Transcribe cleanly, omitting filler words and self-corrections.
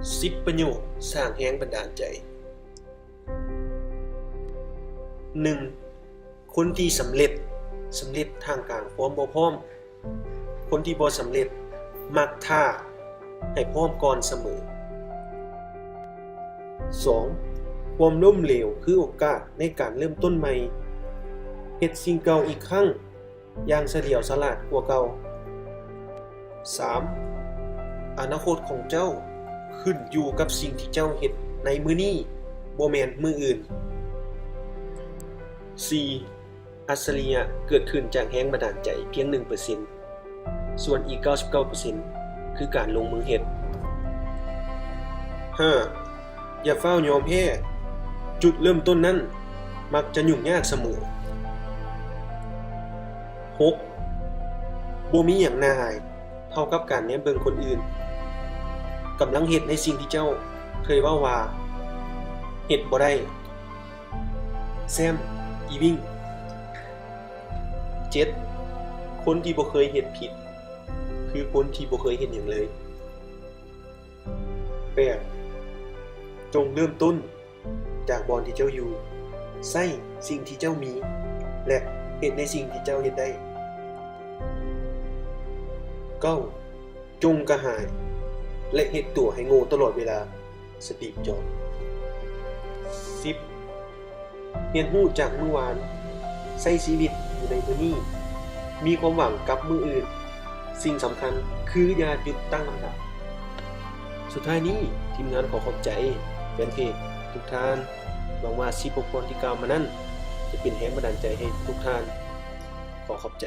10ประโยคสร้างแรงบันดาลใจ 1. คนที่สำเร็จทางการความบ่พร้อมคนที่บ่สำเร็จมักท่าให้พร้อมก่อนเสมอ 2. ความล้มเหลวคือโอกาสในการเริ่มต้นใหม่เฮ็ดสิ่งเก่าอีกครั้งอย่างเฉลียวฉลาดกว่าเก่า 3. อนาคตของเจ้าขึ้นอยู่กับสิ่งที่เจ้าเฮ็ดในมื้อนี้บ่แม่นมื้ออื่น 4. อัจฉริยะเกิดขึ้นจากแรงบันดาลใจเพียง 1% ส่วนอีก 99% คือการลงมือเฮ็ด 5. อย่าเฝ้ายอมแพ้จุดเริ่มต้นนั้นมักจะยุ่งยากเสมอ 6. บ่มีหยังน่าอายเท่ากับการแนมเบิ่งคนอื่นกำลังเฮ็ดในสิ่งที่เจ้าเคยเว้าว่าเฮ็ดบ่ได้แซมอีวิง 7. คนที่บ่เคยเฮ็ดผิดคือคนที่บ่เคยเฮ็ดหยังเลย 8. จงเริ่มต้นจากบอนที่เจ้าอยู่ใช้สิ่งที่เจ้ามีและเฮ็ดในสิ่งที่เจ้าเฮ็ดได้ 9. จงกระหายและเฮ็ดตัวให้โง่ตลอดเวลาสตีฟจ็อบส์ 10. เรียนรู้จากมื้อวานใช้ชีวิตอยู่ในมื้อนี้มีความหวังกับมื้ออื่นสิ่งสำคัญคืออย่าหยุดตั้งคำถามสุดท้ายนี้ทีมงานขอขอบใจแฟนเพจทุกท่านหวังว่า10บทความที่กล่าวมานั้นจะเป็นแรงบันดาลใจให้ทุกท่านขอขอบใจ